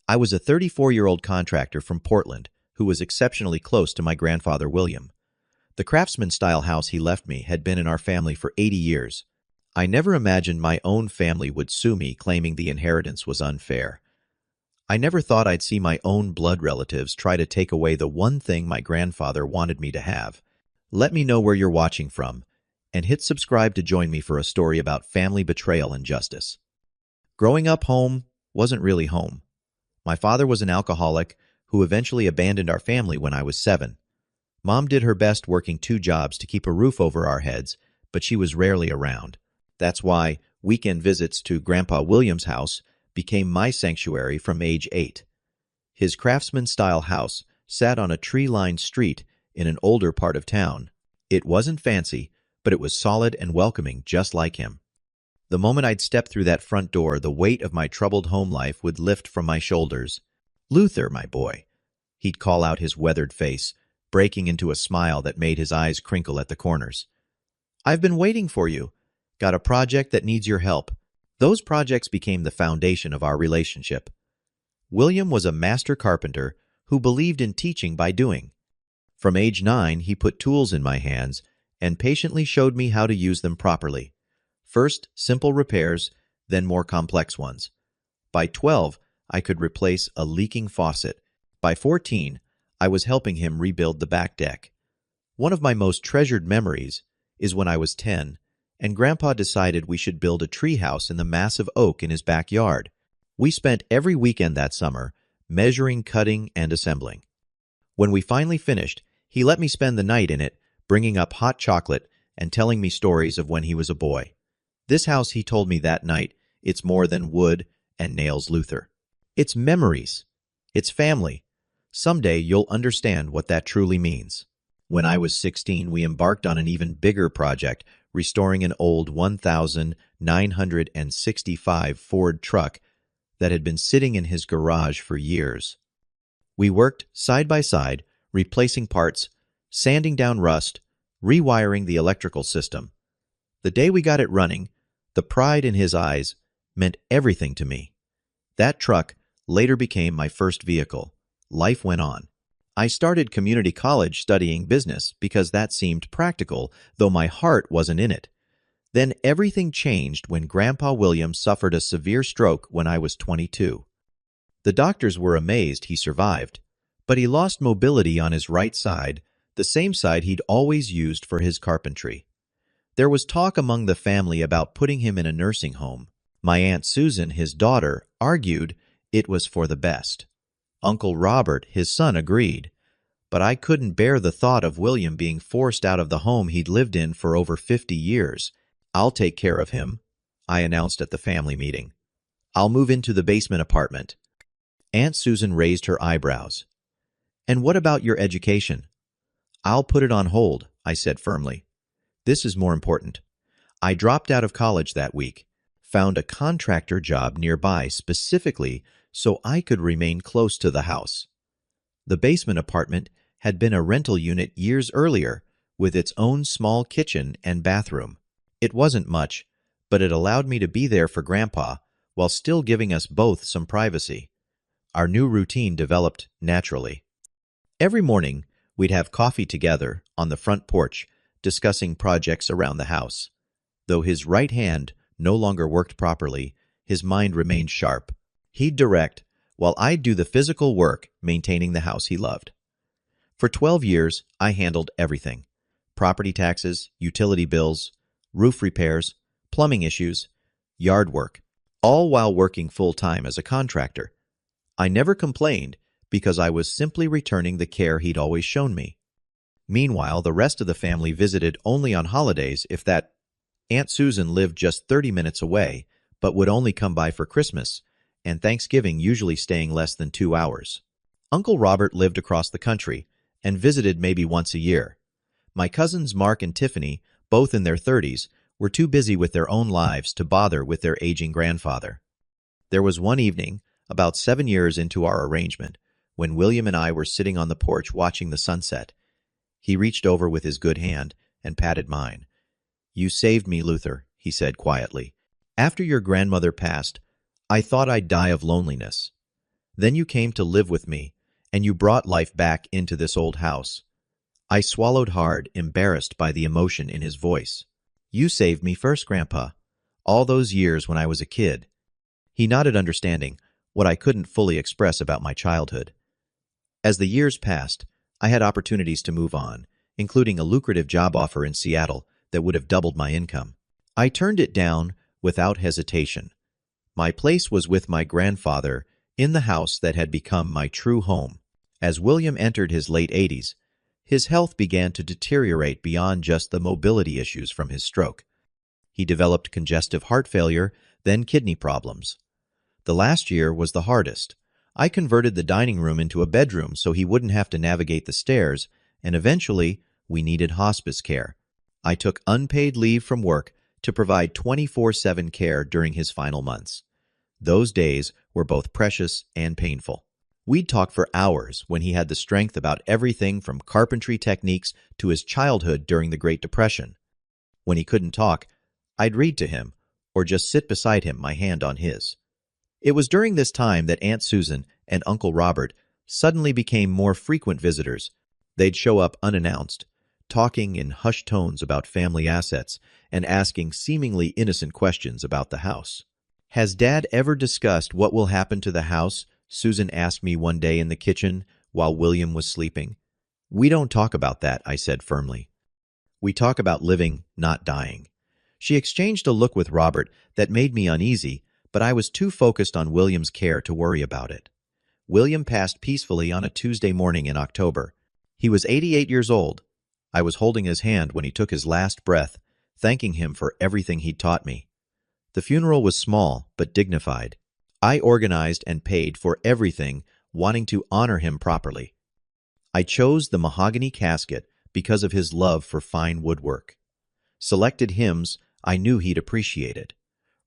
I was a 34-year-old contractor from Portland who was exceptionally close to my grandfather William. The craftsman-style house he left me had been in our family for 80 years. I never imagined my own family would sue me claiming the inheritance was unfair. I never thought I'd see my own blood relatives try to take away the one thing my grandfather wanted me to have. Let me know where you're watching from, and hit subscribe to join me for a story about family betrayal and justice. Growing up home wasn't really home. My father was an alcoholic who eventually abandoned our family when I was 7. Mom did her best working 2 jobs to keep a roof over our heads, but she was rarely around. That's why weekend visits to Grandpa William's house became my sanctuary from age 8. His craftsman-style house sat on a tree-lined street in an older part of town. It wasn't fancy, but it was solid and welcoming, just like him. The moment I'd step through that front door, the weight of my troubled home life would lift from my shoulders. "Luther, my boy," he'd call out, his weathered face breaking into a smile that made his eyes crinkle at the corners. "I've been waiting for you. Got a project that needs your help." Those projects became the foundation of our relationship. William was a master carpenter who believed in teaching by doing. From age 9, he put tools in my hands and patiently showed me how to use them properly. First, simple repairs, then more complex ones. By 12, I could replace a leaking faucet. By 14, I was helping him rebuild the back deck. One of my most treasured memories is when I was 10, and Grandpa decided we should build a treehouse in the massive oak in his backyard. We spent every weekend that summer measuring, cutting, and assembling. When we finally finished, he let me spend the night in it, bringing up hot chocolate and telling me stories of when he was a boy. "This house," he told me that night, "it's more than wood and nails, Luther. It's memories. It's family. Someday you'll understand what that truly means." When I was 16, we embarked on an even bigger project, restoring an old 1965 Ford truck that had been sitting in his garage for years. We worked side by side, replacing parts, sanding down rust, rewiring the electrical system. The day we got it running, the pride in his eyes meant everything to me. That truck later became my first vehicle. Life went on. I started community college studying business because that seemed practical, though my heart wasn't in it. Then everything changed when Grandpa William suffered a severe stroke when I was 22. The doctors were amazed he survived, but he lost mobility on his right side, the same side he'd always used for his carpentry. There was talk among the family about putting him in a nursing home. My Aunt Susan, his daughter, argued it was for the best. Uncle Robert, his son, agreed, but I couldn't bear the thought of William being forced out of the home he'd lived in for over 50 years. "I'll take care of him," I announced at the family meeting. "I'll move into the basement apartment." Aunt Susan raised her eyebrows. "And what about your education?" "I'll put it on hold," I said firmly. "This is more important." I dropped out of college that week, found a contractor job nearby specifically so I could remain close to the house. The basement apartment had been a rental unit years earlier, with its own small kitchen and bathroom. It wasn't much, but it allowed me to be there for Grandpa while still giving us both some privacy. Our new routine developed naturally. Every morning, we'd have coffee together on the front porch, discussing projects around the house. Though his right hand no longer worked properly, his mind remained sharp. He'd direct, while I'd do the physical work maintaining the house he loved. For 12 years, I handled everything: property taxes, utility bills, roof repairs, plumbing issues, yard work, all while working full-time as a contractor. I never complained because I was simply returning the care he'd always shown me. Meanwhile, the rest of the family visited only on holidays, if that. Aunt Susan lived just 30 minutes away, but would only come by for Christmas, and Thanksgiving, usually staying less than 2 hours. Uncle Robert lived across the country and visited maybe once a year. My cousins Mark and Tiffany, both in their 30s, were too busy with their own lives to bother with their aging grandfather. There was one evening, about 7 years into our arrangement, when William and I were sitting on the porch watching the sunset. He reached over with his good hand and patted mine. "You saved me, Luther," he said quietly. "After your grandmother passed, I thought I'd die of loneliness. Then you came to live with me, and you brought life back into this old house. I swallowed hard, embarrassed by the emotion in his voice. You saved me first, Grandpa. All those years when I was a kid. He nodded, understanding what I couldn't fully express about my childhood. As the years passed, I had opportunities to move on, including a lucrative job offer in Seattle that would have doubled my income. I turned it down without hesitation. My place was with my grandfather in the house that had become my true home. As William entered his late 80s, his health began to deteriorate beyond just the mobility issues from his stroke. He developed congestive heart failure, then kidney problems. The last year was the hardest. I converted the dining room into a bedroom so he wouldn't have to navigate the stairs, and eventually we needed hospice care. I took unpaid leave from work to provide 24/7 care during his final months. Those days were both precious and painful. We'd talk for hours when he had the strength about everything from carpentry techniques to his childhood during the Great Depression. When he couldn't talk, I'd read to him or just sit beside him, my hand on his. It was during this time that Aunt Susan and Uncle Robert suddenly became more frequent visitors. They'd show up unannounced, talking in hushed tones about family assets and asking seemingly innocent questions about the house. Has Dad ever discussed what will happen to the house? Susan asked me one day in the kitchen while William was sleeping. We don't talk about that, I said firmly. We talk about living, not dying. She exchanged a look with Robert that made me uneasy, but I was too focused on William's care to worry about it. William passed peacefully on a Tuesday morning in October. He was 88 years old. I was holding his hand when he took his last breath, thanking him for everything he'd taught me. The funeral was small but dignified. I organized and paid for everything, wanting to honor him properly. I chose the mahogany casket because of his love for fine woodwork. Selected hymns I knew he'd appreciated.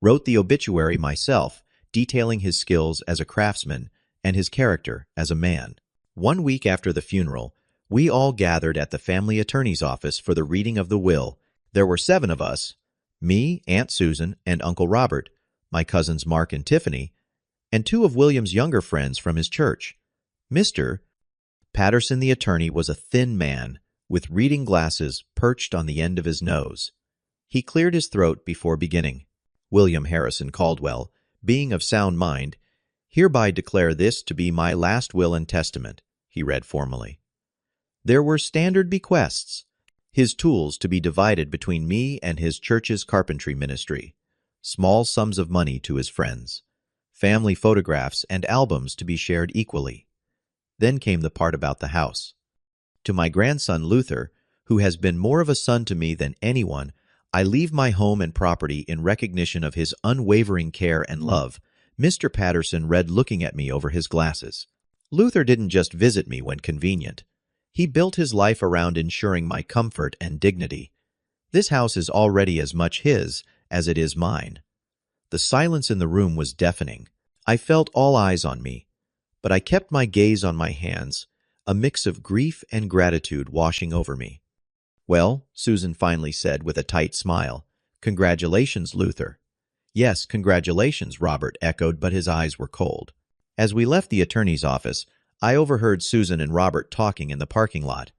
Wrote the obituary myself, detailing his skills as a craftsman and his character as a man. 1 week after the funeral, we all gathered at the family attorney's office for the reading of the will. There were 7 of us, me, Aunt Susan, and Uncle Robert, my cousins Mark and Tiffany, and 2 of William's younger friends from his church. Mr. Patterson, the attorney, was a thin man with reading glasses perched on the end of his nose. He cleared his throat before beginning. William Harrison Caldwell, being of sound mind, hereby declare this to be my last will and testament, he read formally. There were standard bequests, his tools to be divided between me and his church's carpentry ministry, small sums of money to his friends, family photographs and albums to be shared equally. Then came the part about the house. To my grandson Luther, who has been more of a son to me than anyone, I leave my home and property in recognition of his unwavering care and love, Mr. Patterson read, looking at me over his glasses. Luther didn't just visit me when convenient. He built his life around ensuring my comfort and dignity. This house is already as much his as it is mine. The silence in the room was deafening. I felt all eyes on me, but I kept my gaze on my hands, a mix of grief and gratitude washing over me. Well, Susan finally said with a tight smile, congratulations, Luther. Yes, congratulations, Robert echoed, but his eyes were cold. As we left the attorney's office, I overheard Susan and Robert talking in the parking lot.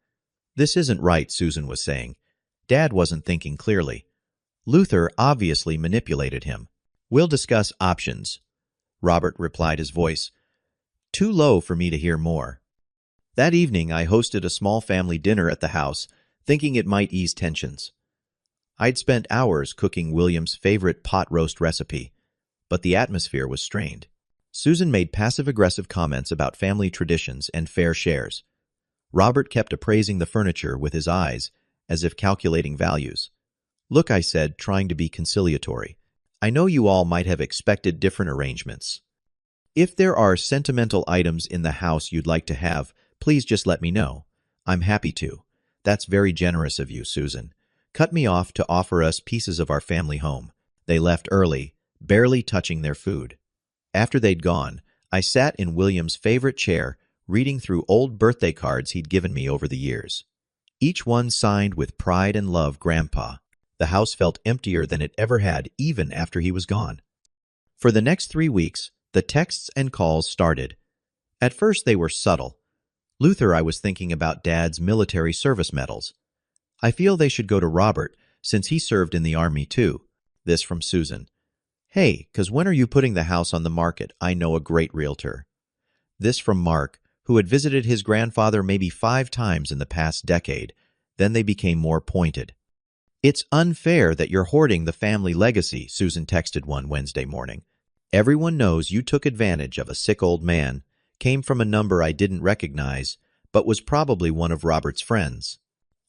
This isn't right, Susan was saying. Dad wasn't thinking clearly. Luther obviously manipulated him. We'll discuss options, Robert replied, his voice too low for me to hear more. That evening, I hosted a small family dinner at the house, thinking it might ease tensions. I'd spent hours cooking William's favorite pot roast recipe, but the atmosphere was strained. Susan made passive-aggressive comments about family traditions and fair shares. Robert kept appraising the furniture with his eyes, as if calculating values. Look, I said, trying to be conciliatory. I know you all might have expected different arrangements. If there are sentimental items in the house you'd like to have, please just let me know. I'm happy to. That's very generous of you, Susan. Cut me off to offer us pieces of our family home. They left early, barely touching their food. After they'd gone, I sat in William's favorite chair, reading through old birthday cards he'd given me over the years. Each one signed with pride and love, Grandpa. The house felt emptier than it ever had, even after he was gone. For the next 3 weeks, the texts and calls started. At first they were subtle. Luther, I was thinking about Dad's military service medals. I feel they should go to Robert, since he served in the army too. This from Susan. Hey, 'cause when are you putting the house on the market? I know a great realtor. This from Mark, who had visited his grandfather maybe 5 times in the past decade. Then they became more pointed. It's unfair that you're hoarding the family legacy, Susan texted one Wednesday morning. Everyone knows you took advantage of a sick old man, came from a number I didn't recognize, but was probably one of Robert's friends.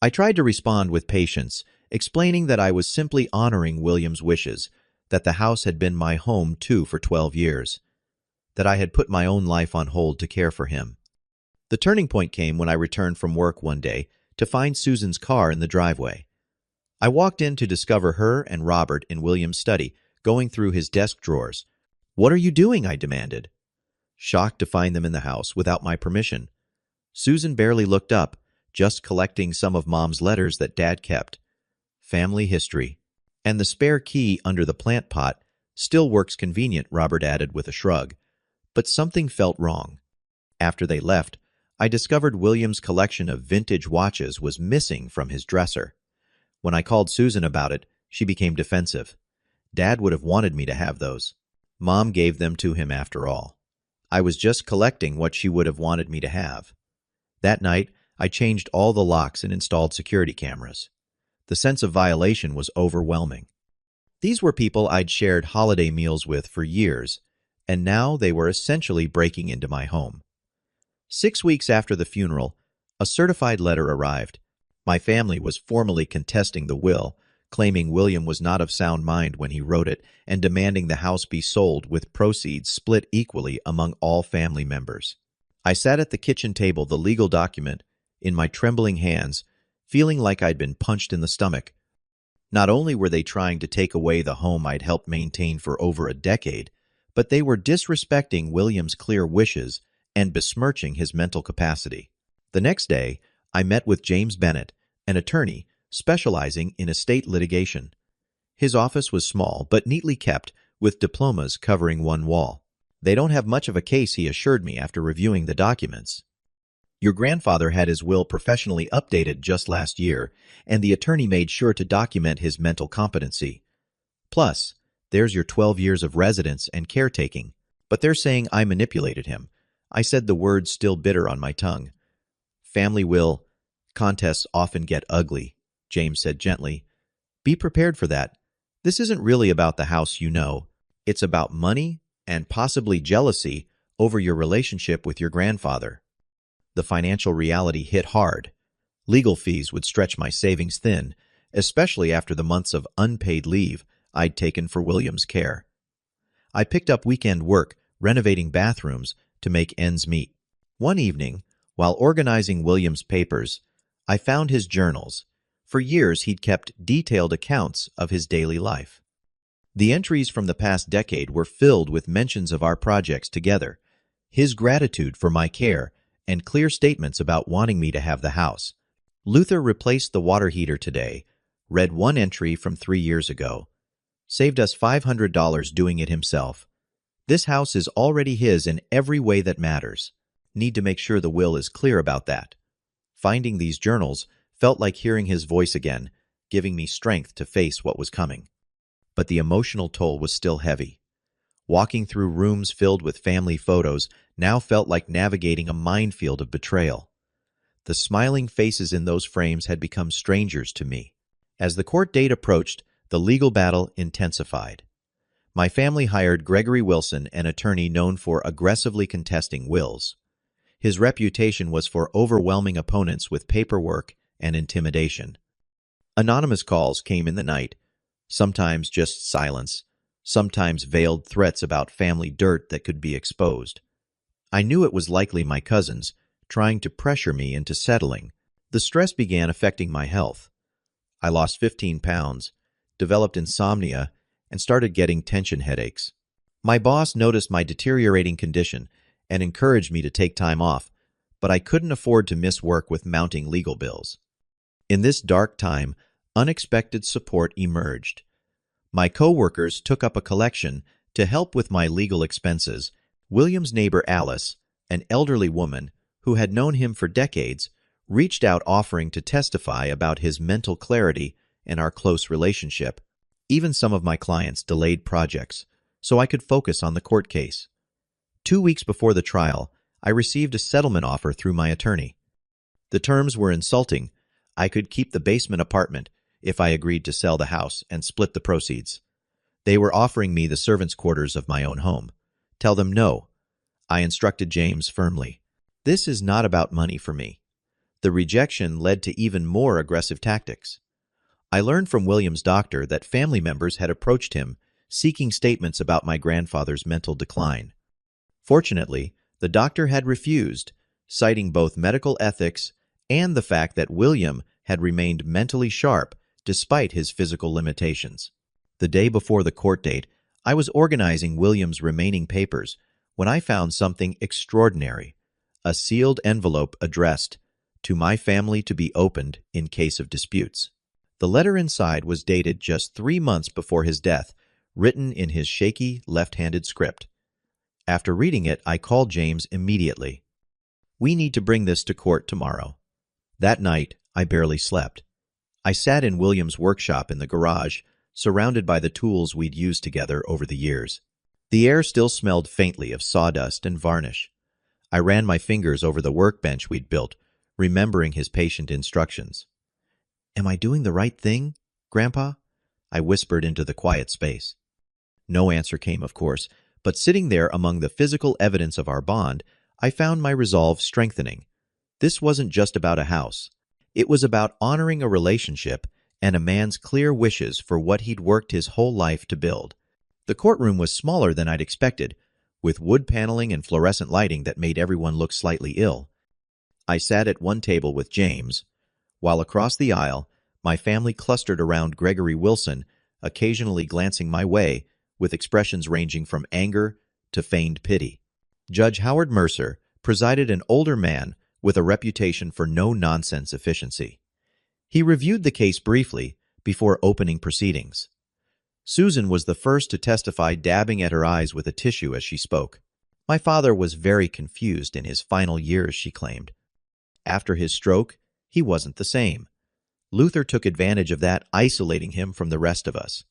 I tried to respond with patience, explaining that I was simply honoring William's wishes, that the house had been my home too for 12 years, that I had put my own life on hold to care for him. The turning point came when I returned from work one day to find Susan's car in the driveway. I walked in to discover her and Robert in William's study, going through his desk drawers. "What are you doing?" I demanded, shocked to find them in the house without my permission. Susan barely looked up, just collecting some of Mom's letters that Dad kept. Family history. And the spare key under the plant pot still works convenient, Robert added with a shrug. But something felt wrong. After they left, I discovered William's collection of vintage watches was missing from his dresser. When I called Susan about it, she became defensive. Dad would have wanted me to have those. Mom gave them to him after all. I was just collecting what she would have wanted me to have. That night, I changed all the locks and installed security cameras. The sense of violation was overwhelming. These were people I'd shared holiday meals with for years, and now they were essentially breaking into my home. 6 weeks after the funeral, a certified letter arrived. My family was formally contesting the will, claiming William was not of sound mind when he wrote it, and demanding the house be sold with proceeds split equally among all family members. I sat at the kitchen table, the legal document, in my trembling hands, feeling like I'd been punched in the stomach. Not only were they trying to take away the home I'd helped maintain for over a decade, but they were disrespecting William's clear wishes and besmirching his mental capacity. The next day, I met with James Bennett, an attorney specializing in estate litigation. His office was small but neatly kept, with diplomas covering one wall. They don't have much of a case, he assured me after reviewing the documents. Your grandfather had his will professionally updated just last year, and the attorney made sure to document his mental competency. Plus, there's your 12 years of residence and caretaking. But they're saying I manipulated him. I said, the words still bitter on my tongue. Family will contests often get ugly, James said gently. Be prepared for that. This isn't really about the house, you know. It's about money and possibly jealousy over your relationship with your grandfather. The financial reality hit hard. Legal fees would stretch my savings thin, especially after the months of unpaid leave I'd taken for William's care. I picked up weekend work, renovating bathrooms, to make ends meet. One evening, while organizing William's papers, I found his journals. For years, he'd kept detailed accounts of his daily life. The entries from the past decade were filled with mentions of our projects together, his gratitude for my care, and clear statements about wanting me to have the house. Luther replaced the water heater today, read one entry from 3 years ago. Saved us $500 doing it himself. This house is already his in every way that matters. Need to make sure the will is clear about that. Finding these journals felt like hearing his voice again, giving me strength to face what was coming. But the emotional toll was still heavy. Walking through rooms filled with family photos now felt like navigating a minefield of betrayal. The smiling faces in those frames had become strangers to me. As the court date approached, the legal battle intensified. My family hired Gregory Wilson, an attorney known for aggressively contesting wills. His reputation was for overwhelming opponents with paperwork and intimidation. Anonymous calls came in the night, sometimes just silence, sometimes veiled threats about family dirt that could be exposed. I knew it was likely my cousins, trying to pressure me into settling. The stress began affecting my health. I lost 15 pounds, developed insomnia, and started getting tension headaches. My boss noticed my deteriorating condition and encouraged me to take time off, but I couldn't afford to miss work with mounting legal bills. In this dark time, unexpected support emerged. My co-workers took up a collection to help with my legal expenses. William's neighbor Alice, an elderly woman who had known him for decades, reached out offering to testify about his mental clarity and our close relationship. Even some of my clients delayed projects so I could focus on the court case. 2 weeks before the trial, I received a settlement offer through my attorney. The terms were insulting. I could keep the basement apartment if I agreed to sell the house and split the proceeds. They were offering me the servants' quarters of my own home. Tell them no, I instructed James firmly. This is not about money for me. The rejection led to even more aggressive tactics. I learned from William's doctor that family members had approached him, seeking statements about my grandfather's mental decline. Fortunately, the doctor had refused, citing both medical ethics and the fact that William had remained mentally sharp despite his physical limitations. The day before the court date, I was organizing William's remaining papers when I found something extraordinary: a sealed envelope addressed to my family to be opened in case of disputes. The letter inside was dated just 3 months before his death, written in his shaky, left-handed script. After reading it, I called James immediately. We need to bring this to court tomorrow. That night, I barely slept. I sat in William's workshop in the garage, surrounded by the tools we'd used together over the years. The air still smelled faintly of sawdust and varnish. I ran my fingers over the workbench we'd built, remembering his patient instructions. Am I doing the right thing, Grandpa? I whispered into the quiet space. No answer came, of course, but sitting there among the physical evidence of our bond, I found my resolve strengthening. This wasn't just about a house. It was about honoring a relationship and a man's clear wishes for what he'd worked his whole life to build. The courtroom was smaller than I'd expected, with wood paneling and fluorescent lighting that made everyone look slightly ill. I sat at one table with James, while across the aisle, my family clustered around Gregory Wilson, occasionally glancing my way, with expressions ranging from anger to feigned pity. Judge Howard Mercer presided, an older man with a reputation for no-nonsense efficiency. He reviewed the case briefly before opening proceedings. Susan was the first to testify, dabbing at her eyes with a tissue as she spoke. My father was very confused in his final years, she claimed. After his stroke, he wasn't the same. Luther took advantage of that, isolating him from the rest of us.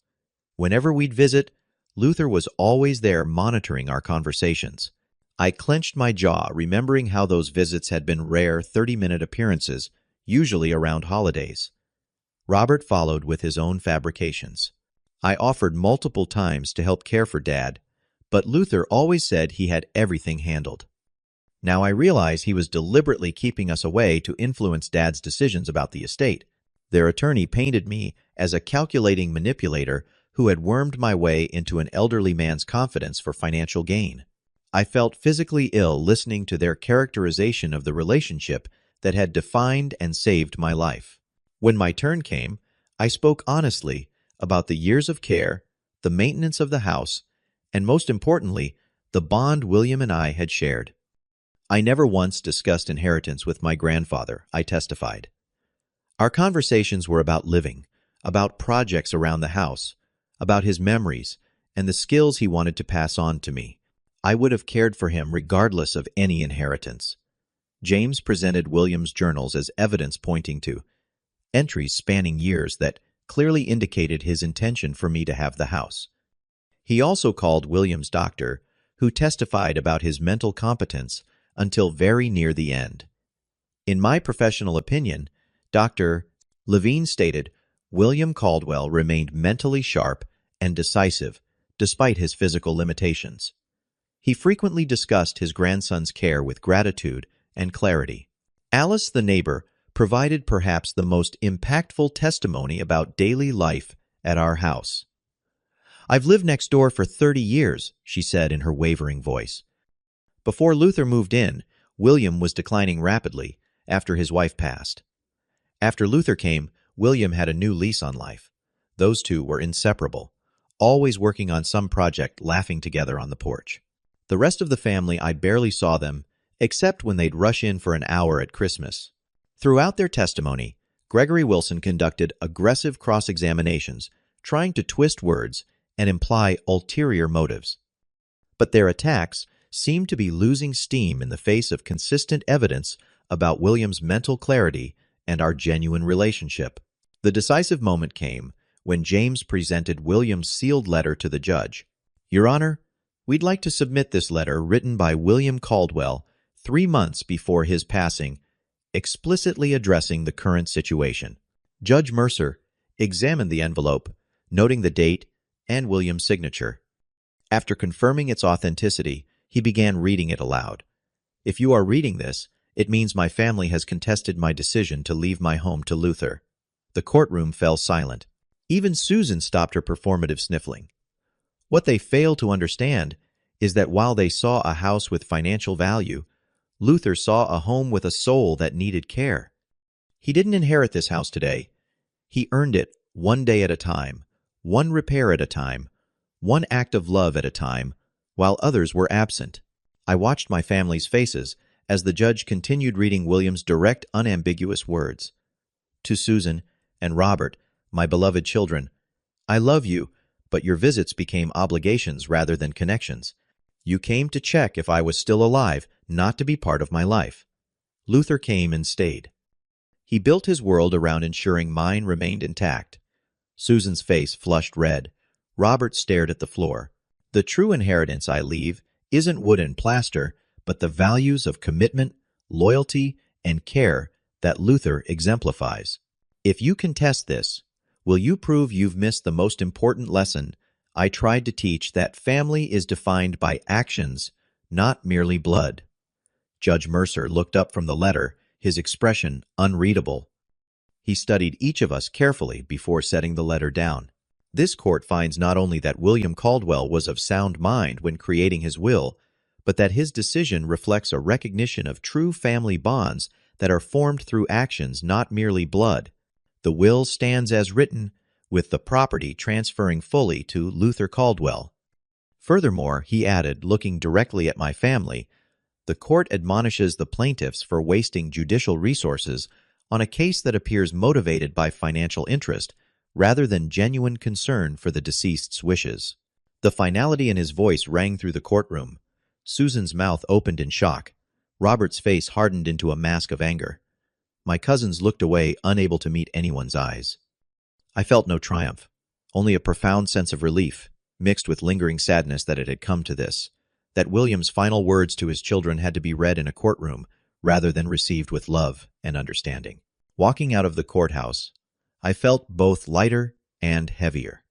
Whenever we'd visit, Luther was always there monitoring our conversations. I clenched my jaw, remembering how those visits had been rare 30-minute appearances, usually around holidays. Robert followed with his own fabrications. I offered multiple times to help care for Dad, but Luther always said he had everything handled. Now I realize he was deliberately keeping us away to influence Dad's decisions about the estate. Their attorney painted me as a calculating manipulator who had wormed my way into an elderly man's confidence for financial gain. I felt physically ill listening to their characterization of the relationship that had defined and saved my life. When my turn came, I spoke honestly about the years of care, the maintenance of the house, and most importantly, the bond William and I had shared. I never once discussed inheritance with my grandfather, I testified. Our conversations were about living, about projects around the house, about his memories, and the skills he wanted to pass on to me. I would have cared for him regardless of any inheritance. James presented William's journals as evidence, pointing to entries spanning years that clearly indicated his intention for me to have the house. He also called William's doctor, who testified about his mental competence until very near the end. In my professional opinion, Dr. Levine stated, William Caldwell remained mentally sharp and decisive despite his physical limitations. He frequently discussed his grandson's care with gratitude and clarity. Alice, the neighbor, provided perhaps the most impactful testimony about daily life at our house. I've lived next door for 30 years, she said in her wavering voice. Before Luther moved in, William was declining rapidly after his wife passed. After Luther came, William had a new lease on life. Those two were inseparable, always working on some project, laughing together on the porch. The rest of the family, I barely saw them, except when they'd rush in for an hour at Christmas. Throughout their testimony, Gregory Wilson conducted aggressive cross-examinations, trying to twist words and imply ulterior motives. But their attacks seemed to be losing steam in the face of consistent evidence about William's mental clarity and our genuine relationship. The decisive moment came when James presented William's sealed letter to the judge. "Your Honor, we'd like to submit this letter written by William Caldwell 3 months before his passing, explicitly addressing the current situation." Judge Mercer examined the envelope, noting the date and William's signature. After confirming its authenticity, he began reading it aloud. "If you are reading this, it means my family has contested my decision to leave my home to Luther." The courtroom fell silent. Even Susan stopped her performative sniffling. What they failed to understand is that while they saw a house with financial value, Luther saw a home with a soul that needed care. He didn't inherit this house today. He earned it one day at a time, one repair at a time, one act of love at a time, while others were absent. I watched my family's faces as the judge continued reading William's direct, unambiguous words. "To Susan and Robert, my beloved children, I love you, but your visits became obligations rather than connections. You came to check if I was still alive, not to be part of my life. Luther came and stayed. He built his world around ensuring mine remained intact." Susan's face flushed red. Robert stared at the floor. "The true inheritance I leave isn't wood and plaster, but the values of commitment, loyalty, and care that Luther exemplifies. If you contest this, will you prove you've missed the most important lesson I tried to teach, that family is defined by actions, not merely blood?" Judge Mercer looked up from the letter, his expression unreadable. He studied each of us carefully before setting the letter down. "This court finds not only that William Caldwell was of sound mind when creating his will, but that his decision reflects a recognition of true family bonds that are formed through actions, not merely blood. The will stands as written, with the property transferring fully to Luther Caldwell." Furthermore, he added, looking directly at my family, "The court admonishes the plaintiffs for wasting judicial resources on a case that appears motivated by financial interest rather than genuine concern for the deceased's wishes." The finality in his voice rang through the courtroom. Susan's mouth opened in shock. Robert's face hardened into a mask of anger. My cousins looked away, unable to meet anyone's eyes. I felt no triumph, only a profound sense of relief, mixed with lingering sadness that it had come to this, that William's final words to his children had to be read in a courtroom rather than received with love and understanding. Walking out of the courthouse, I felt both lighter and heavier.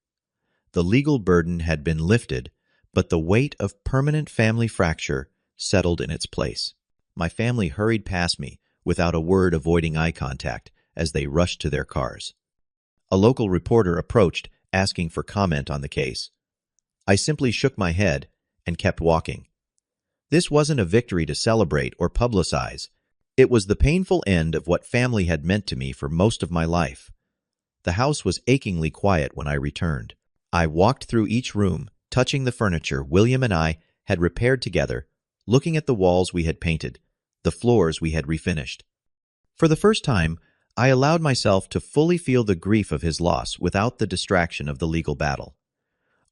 The legal burden had been lifted, but the weight of permanent family fracture settled in its place. My family hurried past me, without a word, avoiding eye contact as they rushed to their cars. A local reporter approached, asking for comment on the case. I simply shook my head and kept walking. This wasn't a victory to celebrate or publicize. It was the painful end of what family had meant to me for most of my life. The house was achingly quiet when I returned. I walked through each room, touching the furniture William and I had repaired together, looking at the walls we had painted, the floors we had refinished. For the first time, I allowed myself to fully feel the grief of his loss without the distraction of the legal battle.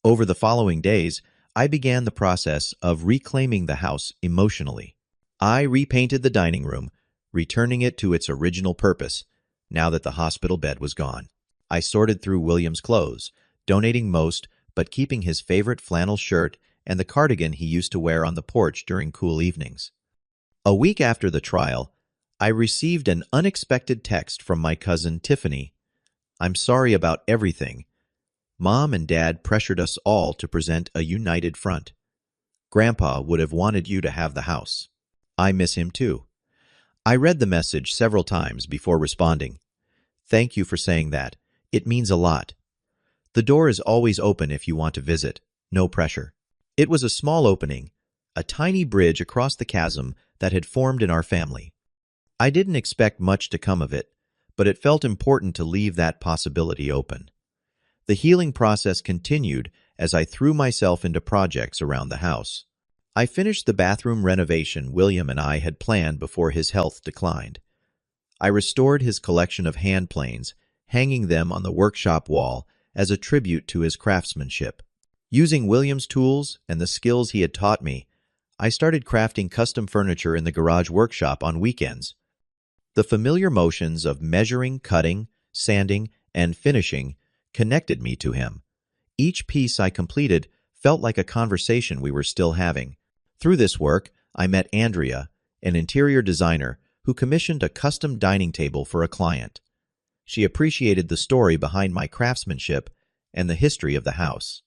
Over the following days, I began the process of reclaiming the house emotionally. I repainted the dining room, returning it to its original purpose, now that the hospital bed was gone. I sorted through William's clothes, donating most, but keeping his favorite flannel shirt and the cardigan he used to wear on the porch during cool evenings. A week after the trial, I received an unexpected text from my cousin Tiffany. "I'm sorry about everything. Mom and Dad pressured us all to present a united front. Grandpa would have wanted you to have the house. I miss him too." I read the message several times before responding. "Thank you for saying that. It means a lot. The door is always open if you want to visit. No pressure." It was a small opening, a tiny bridge across the chasm that had formed in our family. I didn't expect much to come of it, but it felt important to leave that possibility open. The healing process continued as I threw myself into projects around the house. I finished the bathroom renovation William and I had planned before his health declined. I restored his collection of hand planes, hanging them on the workshop wall as a tribute to his craftsmanship. Using William's tools and the skills he had taught me, I started crafting custom furniture in the garage workshop on weekends. The familiar motions of measuring, cutting, sanding, and finishing connected me to him. Each piece I completed felt like a conversation we were still having. Through this work, I met Andrea, an interior designer who commissioned a custom dining table for a client. She appreciated the story behind my craftsmanship and the history of the house.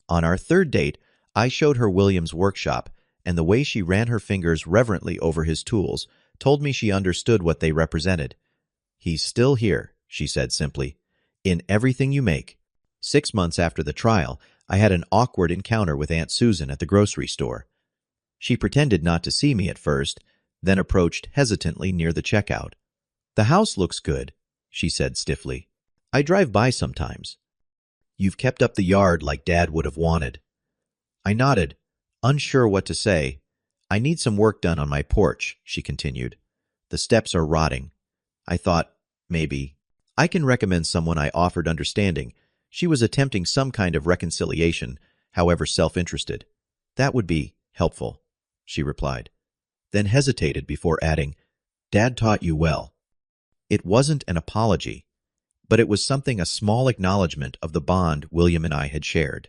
On our third date, I showed her William's workshop, and the way she ran her fingers reverently over his tools told me she understood what they represented. "He's still here," she said simply, "in everything you make." 6 months after the trial, I had an awkward encounter with Aunt Susan at the grocery store. She pretended not to see me at first, then approached hesitantly near the checkout. "The house looks good," she said stiffly. "I drive by sometimes." "You've kept up the yard like Dad would have wanted." I nodded, unsure what to say. "I need some work done on my porch," she continued. "The steps are rotting." I thought, maybe. "I can recommend someone." I offered, understanding. She was attempting some kind of reconciliation, however self-interested. "That would be helpful," she replied, then hesitated before adding, "Dad taught you well." It wasn't an apology, but it was a small acknowledgement of the bond William and I had shared.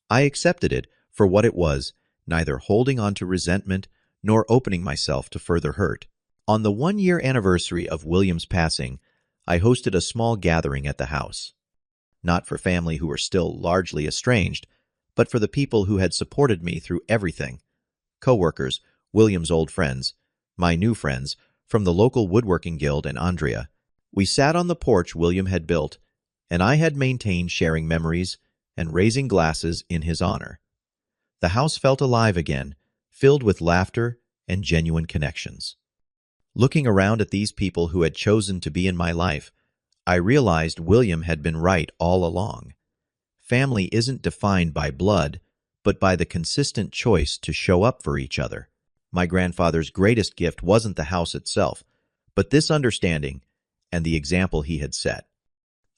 I accepted it for what it was, neither holding on to resentment nor opening myself to further hurt. On the 1-year anniversary of William's passing, I hosted a small gathering at the house. Not for family who were still largely estranged, but for the people who had supported me through everything. Co-workers, William's old friends, my new friends from the local woodworking guild, and Andrea. We sat on the porch William had built, and I had maintained, sharing memories and raising glasses in his honor. The house felt alive again, filled with laughter and genuine connections. Looking around at these people who had chosen to be in my life, I realized William had been right all along. Family isn't defined by blood, but by the consistent choice to show up for each other. My grandfather's greatest gift wasn't the house itself, but this understanding and the example he had set.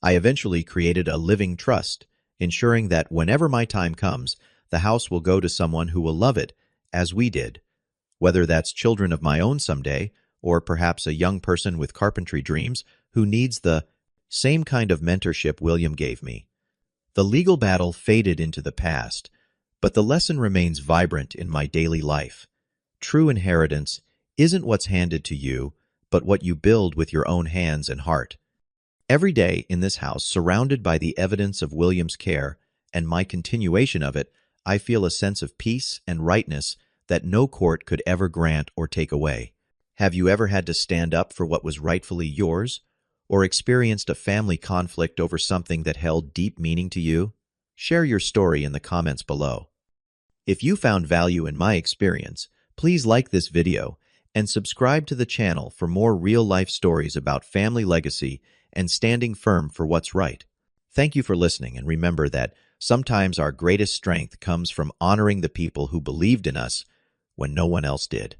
I eventually created a living trust, ensuring that whenever my time comes, the house will go to someone who will love it as we did, whether that's children of my own someday, or perhaps a young person with carpentry dreams who needs the same kind of mentorship William gave me. The legal battle faded into the past, but the lesson remains vibrant in my daily life. True inheritance isn't what's handed to you, but what you build with your own hands and heart. Every day in this house, surrounded by the evidence of William's care and my continuation of it, I feel a sense of peace and rightness that no court could ever grant or take away. Have you ever had to stand up for what was rightfully yours, or experienced a family conflict over something that held deep meaning to you? Share your story in the comments below. If you found value in my experience, please like this video and subscribe to the channel for more real-life stories about family legacy and standing firm for what's right. Thank you for listening, and remember that sometimes our greatest strength comes from honoring the people who believed in us when no one else did.